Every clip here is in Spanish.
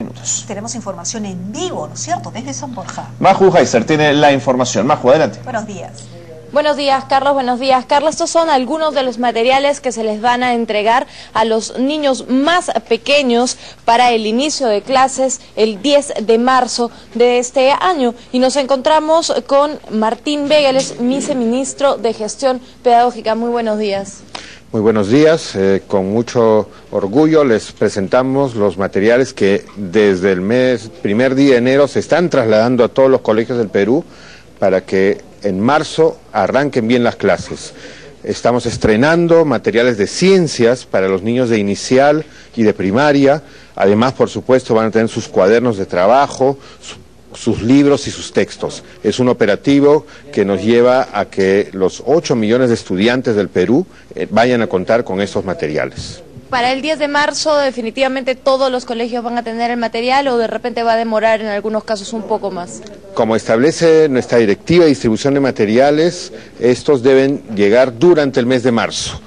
Minutos. Tenemos información en vivo, ¿no es cierto?, desde San Borja. Maju Heiser tiene la información. Maju, adelante. Buenos días. Buenos días, Carlos. Buenos días, Carlos. Estos son algunos de los materiales que se les van a entregar a los niños más pequeños para el inicio de clases el 10 de marzo de este año. Y nos encontramos con Martín Vega, él es viceministro de Gestión Pedagógica. Muy buenos días. Muy buenos días, con mucho orgullo les presentamos los materiales que desde el primer día de enero se están trasladando a todos los colegios del Perú para que en marzo arranquen bien las clases. Estamos estrenando materiales de ciencias para los niños de inicial y de primaria, además por supuesto van a tener sus cuadernos de trabajo, sus libros y sus textos. Es un operativo que nos lleva a que los 8 millones de estudiantes del Perú vayan a contar con estos materiales. Para el 10 de marzo definitivamente todos los colegios van a tener el material o de repente va a demorar en algunos casos un poco más. Como establece nuestra directiva de distribución de materiales, estos deben llegar durante el mes de marzo.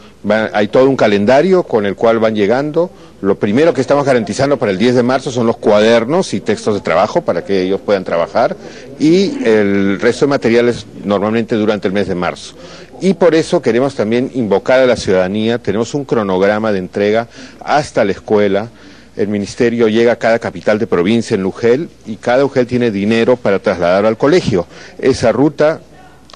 Hay todo un calendario con el cual van llegando. Lo primero que estamos garantizando para el 10 de marzo son los cuadernos y textos de trabajo para que ellos puedan trabajar y el resto de materiales normalmente durante el mes de marzo. Y por eso queremos también invocar a la ciudadanía, tenemos un cronograma de entrega hasta la escuela. El ministerio llega a cada capital de provincia en UGEL y cada UGEL tiene dinero para trasladarlo al colegio. Esa ruta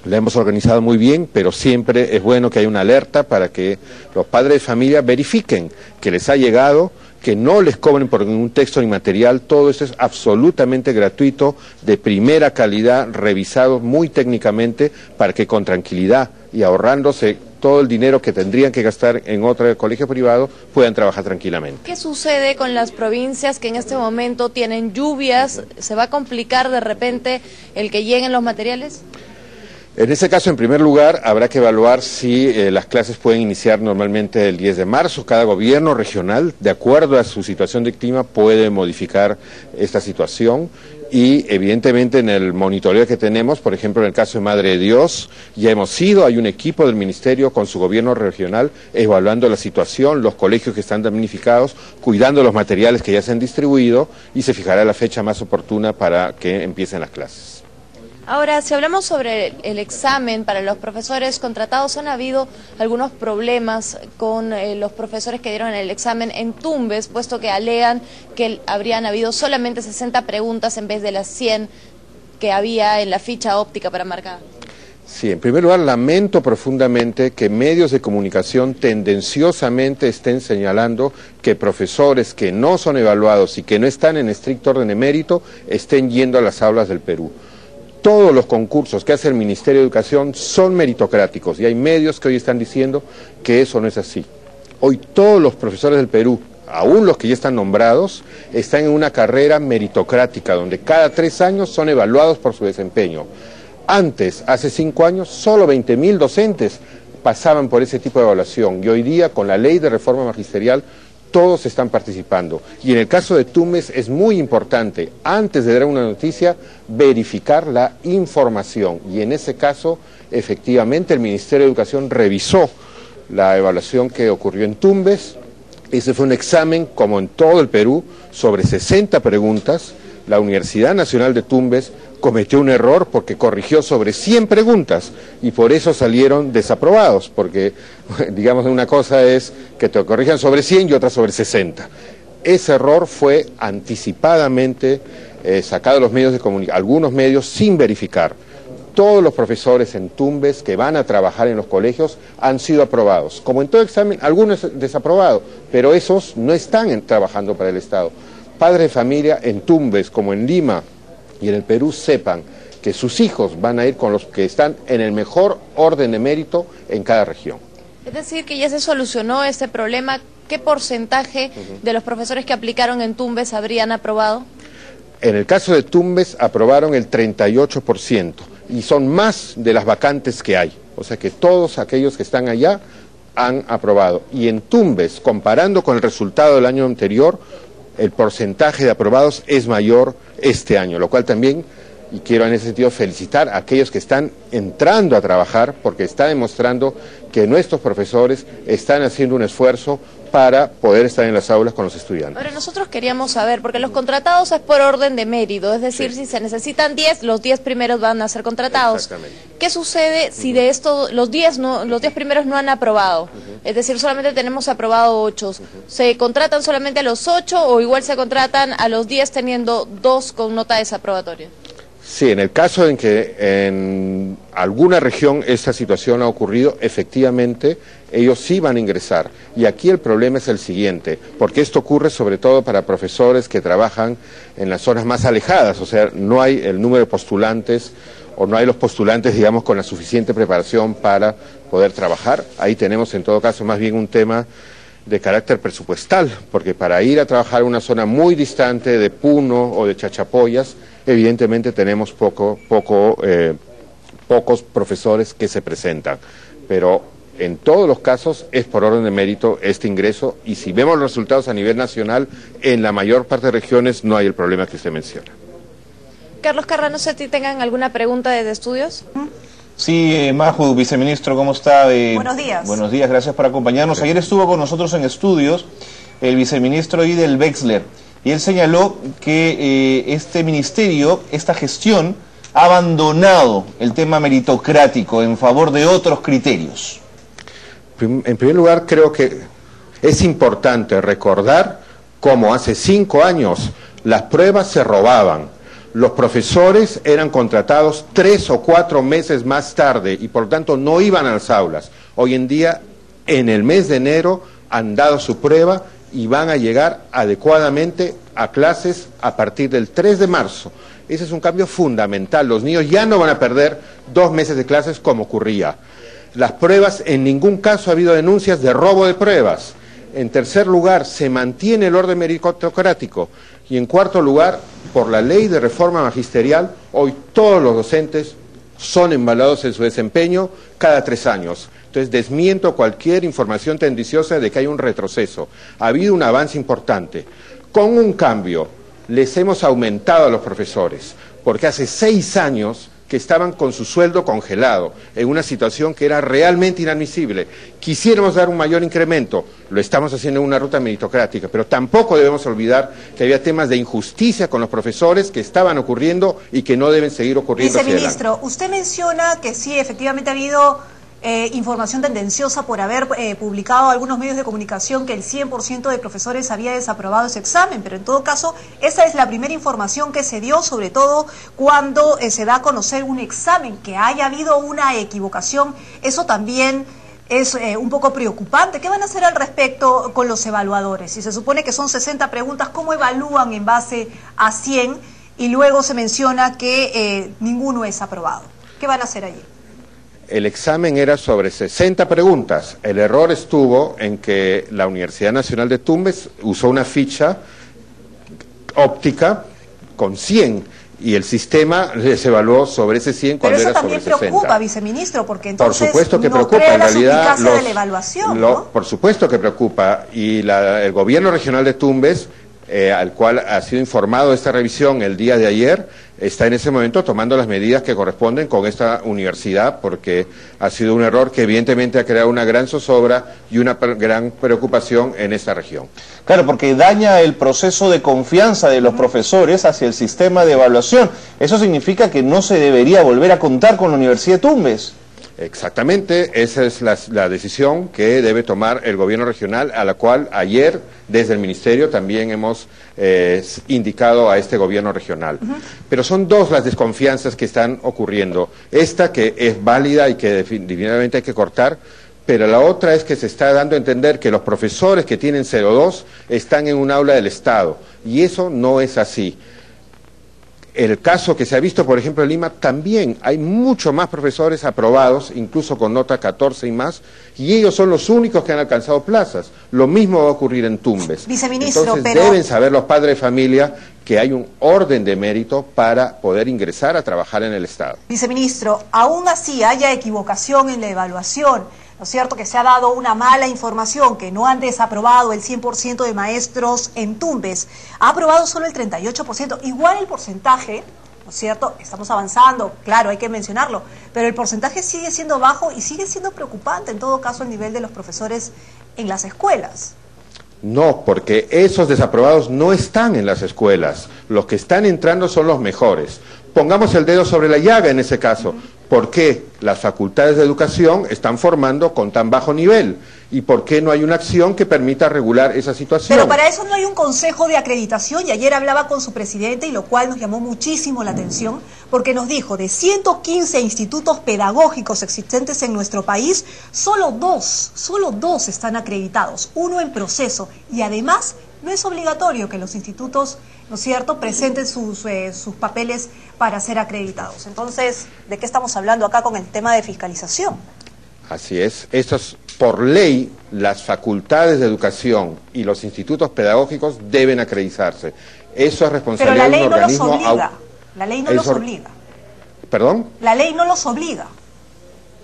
la hemos organizado muy bien, pero siempre es bueno que haya una alerta para que los padres de familia verifiquen que les ha llegado, que no les cobren por ningún texto ni material. Todo esto es absolutamente gratuito, de primera calidad, revisado muy técnicamente para que con tranquilidad y ahorrándose todo el dinero que tendrían que gastar en otro colegio privado puedan trabajar tranquilamente. ¿Qué sucede con las provincias que en este momento tienen lluvias? ¿Se va a complicar de repente el que lleguen los materiales? En ese caso, en primer lugar, habrá que evaluar si las clases pueden iniciar normalmente el 10 de marzo. Cada gobierno regional, de acuerdo a su situación de clima, puede modificar esta situación. Y evidentemente en el monitoreo que tenemos, por ejemplo en el caso de Madre de Dios, ya hemos ido, hay un equipo del ministerio con su gobierno regional evaluando la situación, los colegios que están damnificados, cuidando los materiales que ya se han distribuido y se fijará la fecha más oportuna para que empiecen las clases. Ahora, si hablamos sobre el examen para los profesores contratados, han habido algunos problemas con los profesores que dieron el examen en Tumbes, puesto que alegan que habrían habido solamente 60 preguntas en vez de las 100 que había en la ficha óptica para marcar. Sí, en primer lugar, lamento profundamente que medios de comunicación tendenciosamente estén señalando que profesores que no son evaluados y que no están en estricto orden de mérito estén yendo a las aulas del Perú. Todos los concursos que hace el Ministerio de Educación son meritocráticos y hay medios que hoy están diciendo que eso no es así. Hoy todos los profesores del Perú, aún los que ya están nombrados, están en una carrera meritocrática donde cada 3 años son evaluados por su desempeño. Antes, hace 5 años, solo 20.000 docentes pasaban por ese tipo de evaluación y hoy día con la ley de reforma magisterial todos están participando. Y en el caso de Tumbes es muy importante, antes de dar una noticia, verificar la información. Y en ese caso, efectivamente, el Ministerio de Educación revisó la evaluación que ocurrió en Tumbes. Ese fue un examen, como en todo el Perú, sobre 60 preguntas. La Universidad Nacional de Tumbes cometió un error porque corrigió sobre 100 preguntas y por eso salieron desaprobados, porque digamos una cosa es que te corrijan sobre 100 y otra sobre 60. Ese error fue anticipadamente sacado de los medios de comunicación, algunos medios sin verificar. Todos los profesores en Tumbes que van a trabajar en los colegios han sido aprobados. Como en todo examen, algunos desaprobados, pero esos no están trabajando para el Estado. Padres de familia en Tumbes, como en Lima y en el Perú, sepan que sus hijos van a ir con los que están en el mejor orden de mérito en cada región. Es decir, que ya se solucionó este problema. ¿Qué porcentaje de los profesores que aplicaron en Tumbes habrían aprobado? En el caso de Tumbes aprobaron el 38% y son más de las vacantes que hay. O sea que todos aquellos que están allá han aprobado. Y en Tumbes, comparando con el resultado del año anterior, el porcentaje de aprobados es mayor este año, lo cual también, y quiero en ese sentido felicitar a aquellos que están entrando a trabajar, porque está demostrando que nuestros profesores están haciendo un esfuerzo para poder estar en las aulas con los estudiantes. Ahora, nosotros queríamos saber, porque los contratados es por orden de mérito, es decir, si se necesitan 10, los 10 primeros van a ser contratados. Exactamente. ¿Qué sucede si de esto los 10 primeros no han aprobado? Es decir, solamente tenemos aprobado 8. ¿Se contratan solamente a los 8 o igual se contratan a los 10 teniendo 2 con nota desaprobatoria? Sí, en el caso en que en alguna región esta situación ha ocurrido, efectivamente, ellos sí van a ingresar. Y aquí el problema es el siguiente, porque esto ocurre sobre todo para profesores que trabajan en las zonas más alejadas, o sea, no hay el número de postulantes o no hay los postulantes, digamos, con la suficiente preparación para poder trabajar. Ahí tenemos en todo caso más bien un tema de carácter presupuestal, porque para ir a trabajar a una zona muy distante de Puno o de Chachapoyas, evidentemente tenemos pocos profesores que se presentan, pero en todos los casos es por orden de mérito este ingreso, y si vemos los resultados a nivel nacional, en la mayor parte de regiones no hay el problema que usted menciona. Carlos Carra, no sé si tengan alguna pregunta desde estudios. Sí, Maju, viceministro, ¿cómo está? Buenos días. Buenos días, gracias por acompañarnos. Ayer estuvo con nosotros en estudios el viceministro Idel Wexler, y él señaló que este ministerio, esta gestión, ha abandonado el tema meritocrático en favor de otros criterios. En primer lugar, creo que es importante recordar cómo hace 5 años las pruebas se robaban. Los profesores eran contratados 3 o 4 meses más tarde y por lo tanto no iban a las aulas. Hoy en día, en el mes de enero, han dado su prueba y van a llegar adecuadamente a clases a partir del 3 de marzo. Ese es un cambio fundamental. Los niños ya no van a perder 2 meses de clases como ocurría. Las pruebas, en ningún caso ha habido denuncias de robo de pruebas. En tercer lugar, se mantiene el orden meritocrático. Y en cuarto lugar, por la ley de reforma magisterial, hoy todos los docentes son evaluados en su desempeño cada 3 años. Entonces desmiento cualquier información tendenciosa de que hay un retroceso. Ha habido un avance importante. Con un cambio, les hemos aumentado a los profesores, porque hace 6 años que estaban con su sueldo congelado, en una situación que era realmente inadmisible. Quisiéramos dar un mayor incremento, lo estamos haciendo en una ruta meritocrática, pero tampoco debemos olvidar que había temas de injusticia con los profesores que estaban ocurriendo y que no deben seguir ocurriendo. Viceministro, usted menciona que sí, efectivamente ha habido información tendenciosa por haber publicado algunos medios de comunicación que el 100% de profesores había desaprobado ese examen, pero en todo caso esa es la primera información que se dio, sobre todo cuando se da a conocer un examen, que haya habido una equivocación. Eso también es un poco preocupante. ¿Qué van a hacer al respecto con los evaluadores? Si se supone que son 60 preguntas, ¿cómo evalúan en base a 100? Y luego se menciona que ninguno es aprobado. ¿Qué van a hacer allí? El examen era sobre 60 preguntas. El error estuvo en que la Universidad Nacional de Tumbes usó una ficha óptica con 100 y el sistema les evaluó sobre ese 100 cuando era sobre 60. Pero eso también preocupa, viceministro, porque entonces por supuesto que no preocupa, crea en la realidad suficacia de la evaluación, ¿no? Por supuesto que preocupa, y el gobierno regional de Tumbes, al cual ha sido informado esta revisión el día de ayer, está en ese momento tomando las medidas que corresponden con esta universidad, porque ha sido un error que evidentemente ha creado una gran zozobra y una gran preocupación en esta región. Claro, porque daña el proceso de confianza de los profesores hacia el sistema de evaluación. Eso significa que no se debería volver a contar con la Universidad de Tumbes. Exactamente, esa es la decisión que debe tomar el gobierno regional, a la cual ayer desde el ministerio también hemos indicado a este gobierno regional. Pero son 2 las desconfianzas que están ocurriendo. Esta que es válida y que definitivamente hay que cortar, pero la otra es que se está dando a entender que los profesores que tienen 02 están en un aula del Estado, y eso no es así. El caso que se ha visto, por ejemplo, en Lima, también hay mucho más profesores aprobados, incluso con nota 14 y más, y ellos son los únicos que han alcanzado plazas. Lo mismo va a ocurrir en Tumbes. Viceministro, entonces pero deben saber los padres de familia que hay un orden de mérito para poder ingresar a trabajar en el Estado. Viceministro, aún así haya equivocación en la evaluación, ¿no es cierto?, que se ha dado una mala información, que no han desaprobado el 100% de maestros en Tumbes, ha aprobado solo el 38%, igual el porcentaje, ¿no es cierto?, estamos avanzando, claro, hay que mencionarlo, pero el porcentaje sigue siendo bajo y sigue siendo preocupante en todo caso el nivel de los profesores en las escuelas. No, porque esos desaprobados no están en las escuelas. Los que están entrando son los mejores. Pongamos el dedo sobre la llaga en ese caso. ¿Por qué las facultades de educación están formando con tan bajo nivel? ¿Y por qué no hay una acción que permita regular esa situación? Pero para eso no hay un consejo de acreditación, y ayer hablaba con su presidente, y lo cual nos llamó muchísimo la atención, porque nos dijo, de 115 institutos pedagógicos existentes en nuestro país, solo dos están acreditados, uno en proceso, y además no es obligatorio que los institutos, ¿no es cierto?, presenten sus papeles para ser acreditados. Entonces, ¿de qué estamos hablando acá con el tema de fiscalización? Así es. Estos, por ley, las facultades de educación y los institutos pedagógicos deben acreditarse. Eso es responsabilidad de un organismo. Pero la ley no los obliga. La ley no los obliga. ¿Perdón? La ley no los obliga.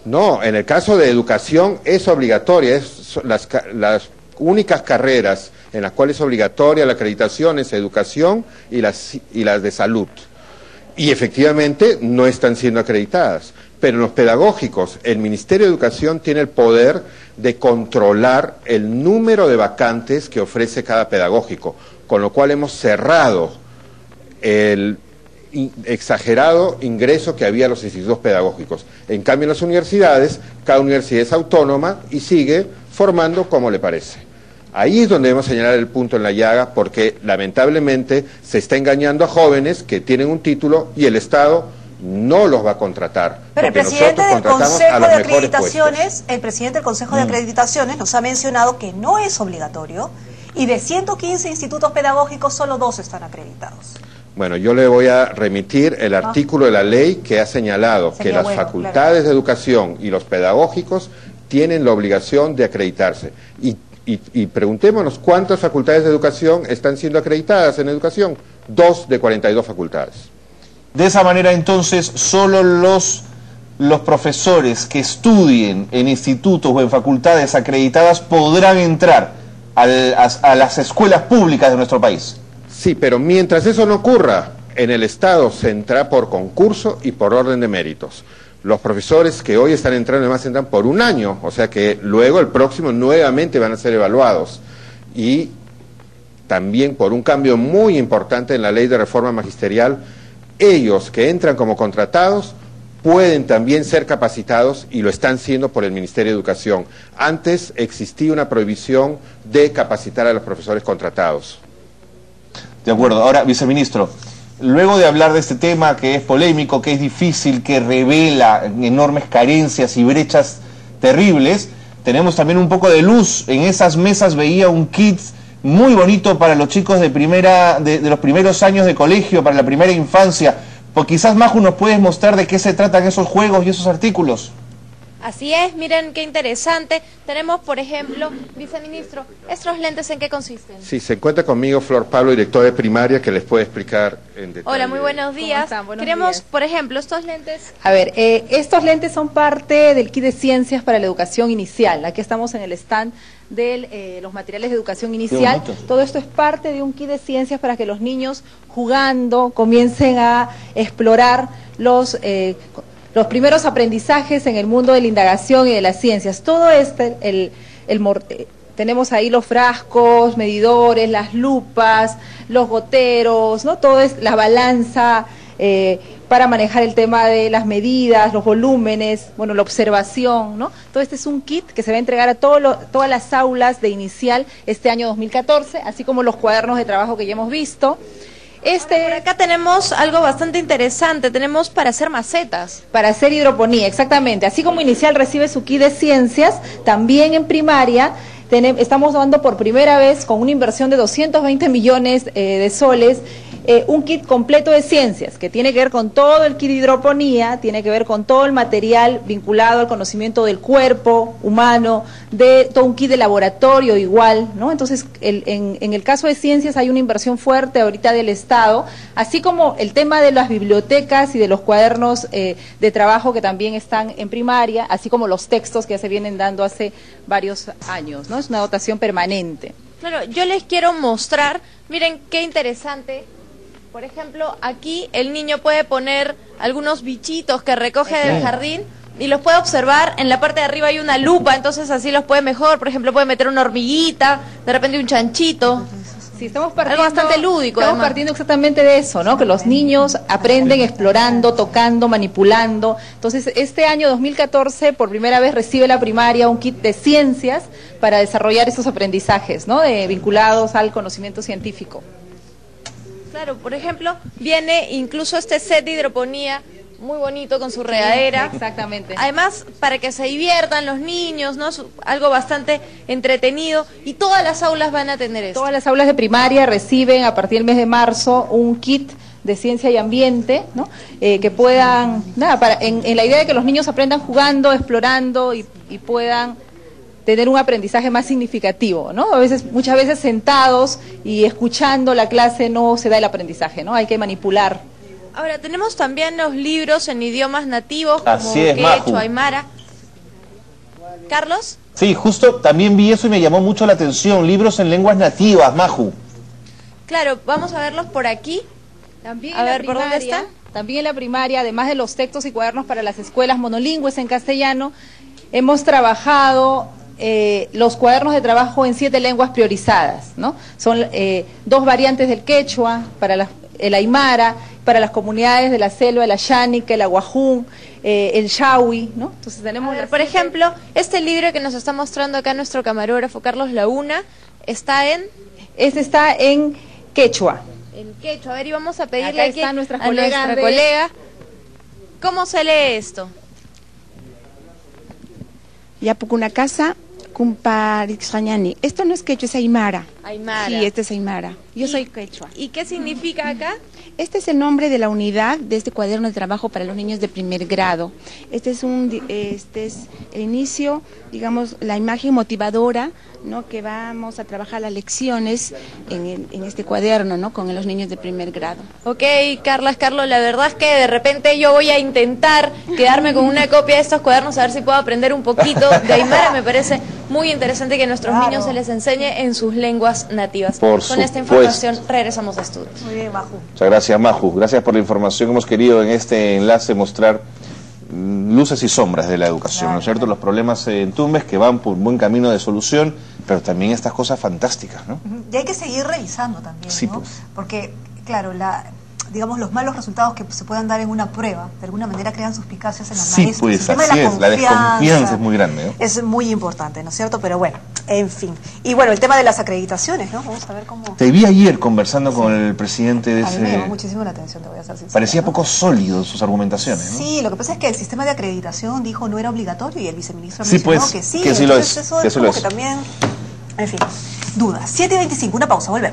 No, en el caso de educación es obligatoria. Es las únicas carreras en las cuales es obligatoria la acreditación es educación y las de salud. Y efectivamente no están siendo acreditadas. Pero en los pedagógicos, el Ministerio de Educación tiene el poder de controlar el número de vacantes que ofrece cada pedagógico, con lo cual hemos cerrado el exagerado ingreso que había a los institutos pedagógicos. En cambio, en las universidades, cada universidad es autónoma y sigue formando como le parece. Ahí es donde debemos señalar el punto en la llaga, porque lamentablemente se está engañando a jóvenes que tienen un título y el Estado no los va a contratar. Pero el presidente del Consejo de Acreditaciones, nos ha mencionado que no es obligatorio, y de 115 institutos pedagógicos solo 2 están acreditados. Bueno, yo le voy a remitir el artículo de la ley que ha señalado que las facultades de educación y los pedagógicos tienen la obligación de acreditarse. Y preguntémonos cuántas facultades de educación están siendo acreditadas en educación. 2 de 42 facultades. De esa manera, entonces, solo los profesores que estudien en institutos o en facultades acreditadas podrán entrar a las escuelas públicas de nuestro país. Sí, pero mientras eso no ocurra, en el Estado se entra por concurso y por orden de méritos. Los profesores que hoy están entrando, además entran por un año, o sea que luego el próximo nuevamente van a ser evaluados. Y también por un cambio muy importante en la ley de reforma magisterial, ellos que entran como contratados pueden también ser capacitados y lo están siendo por el Ministerio de Educación. Antes existía una prohibición de capacitar a los profesores contratados. De acuerdo. Ahora, viceministro, luego de hablar de este tema que es polémico, que es difícil, que revela enormes carencias y brechas terribles, tenemos también un poco de luz. En esas mesas veía un kit muy bonito para los chicos de los primeros años de colegio, para la primera infancia. Pues quizás, Maju, nos puedes mostrar de qué se tratan esos juegos y esos artículos. Así es, miren qué interesante. Tenemos, por ejemplo, viceministro, ¿estos lentes en qué consisten? Sí, se encuentra conmigo Flor Pablo, directora de primaria, que les puede explicar en detalle. Hola, muy buenos días. Queremos, por ejemplo, estos lentes. A ver, estos lentes son parte del kit de ciencias para la educación inicial. Aquí estamos en el stand de los materiales de educación inicial. Todo esto es parte de un kit de ciencias para que los niños, jugando, comiencen a explorar los primeros aprendizajes en el mundo de la indagación y de las ciencias. Todo tenemos ahí los frascos, medidores, las lupas, los goteros, ¿no? Todo es la balanza para manejar el tema de las medidas, los volúmenes, bueno, la observación, ¿no? Todo este es un kit que se va a entregar a todas las aulas de inicial este año 2014, así como los cuadernos de trabajo que ya hemos visto. Por acá tenemos algo bastante interesante, tenemos para hacer macetas. Para hacer hidroponía, exactamente. Así como inicial recibe su kit de ciencias, también en primaria estamos dando por primera vez, con una inversión de 220 millones de soles, un kit completo de ciencias, que tiene que ver con todo el kit de hidroponía, tiene que ver con todo el material vinculado al conocimiento del cuerpo humano, de todo un kit de laboratorio igual, ¿no? Entonces, en el caso de ciencias hay una inversión fuerte ahorita del Estado, así como el tema de las bibliotecas y de los cuadernos de trabajo que también están en primaria, así como los textos que ya se vienen dando hace varios años, ¿no? Es una dotación permanente. Claro, yo les quiero mostrar, miren qué interesante. Por ejemplo, aquí el niño puede poner algunos bichitos que recoge del jardín Y los puede observar, en la parte de arriba hay una lupa, entonces así los puede mejor. Por ejemplo, puede meter una hormiguita, de repente un chanchito. Sí, estamos partiendo, algo bastante lúdico. Estamos partiendo exactamente de eso, ¿no? Que los niños aprenden explorando, tocando, manipulando. Entonces, este año 2014, por primera vez recibe la primaria un kit de ciencias para desarrollar estos aprendizajes, ¿no? Vinculados al conocimiento científico. Claro, por ejemplo, viene incluso este set de hidroponía muy bonito con su regadera. Exactamente. Además, para que se diviertan los niños, ¿no? Algo bastante entretenido. Y todas las aulas van a tener esto. Todas las aulas de primaria reciben a partir del mes de marzo un kit de ciencia y ambiente, ¿no? Que puedan, en la idea de que los niños aprendan jugando, explorando y puedan tener un aprendizaje más significativo, ¿no? Muchas veces sentados y escuchando la clase no se da el aprendizaje, ¿no? Hay que manipular. Ahora, tenemos también los libros en idiomas nativos, como Así es, Maju. quechua, aymara. ¿Carlos? Sí, justo también vi eso y me llamó mucho la atención. Libros en lenguas nativas, Maju. Claro, vamos a verlos por aquí. También a ver, ¿por dónde están? También en la primaria, además de los textos y cuadernos para las escuelas monolingües en castellano, hemos trabajado los cuadernos de trabajo en 7 lenguas priorizadas, ¿no? Son 2 variantes del quechua, para el aymara, para las comunidades de la selva, el ayánica, el aguajún, el yaui, ¿no? Entonces tenemos... por ejemplo, este libro que nos está mostrando acá nuestro camarógrafo Carlos Laguna, está en... Este está en quechua. En quechua. A ver, y vamos a pedirle Acá aquí está a nuestra colega. ¿Cómo se lee esto? Yapukuna casa, Kumparixañani. Esto no es quechua, es aymara. Aymara. Sí, este es aymara. Yo soy quechua. ¿Y qué significa acá? Este es el nombre de la unidad de este cuaderno de trabajo para los niños de primer grado. Este es el inicio, digamos, la imagen motivadora, ¿no? Que vamos a trabajar las lecciones en este cuaderno, ¿no? Con los niños de primer grado. Ok, Carlos, la verdad es que de repente yo voy a intentar quedarme con una copia de estos cuadernos a ver si puedo aprender un poquito de aymara. Me parece muy interesante que a nuestros niños se les enseñe en sus lenguas nativas. Por Con supuesto. esta información regresamos a estudios. Muy bien, Maju. Muchas gracias, Maju. Gracias por la información. Hemos querido en este enlace mostrar luces y sombras de la educación, ¿no es cierto? Los problemas en Tumbes que van por un buen camino de solución, pero también estas cosas fantásticas, ¿no? Y hay que seguir revisando también, Sí, ¿no? pues. Porque, claro, digamos, los malos resultados que se puedan dar en una prueba, de alguna manera crean suspicacias en los Sí, maestros. pues, El tema de así es, la desconfianza es muy grande, ¿no? Es muy importante, ¿no es cierto? Pero bueno, en fin. Y bueno, el tema de las acreditaciones, ¿no? Vamos a ver cómo... Te vi ayer conversando con el presidente de A mí me llamó ese... muchísimo la atención, te voy a ser sincera. Parecía ¿no? poco sólido sus argumentaciones, ¿no? Sí, lo que pasa es que el sistema de acreditación dijo no era obligatorio y el viceministro Sí, mencionó pues, que sí. que sí lo Entonces es, eso que es sí lo como es. que también, en fin, dudas. 7:25, una pausa, volvemos.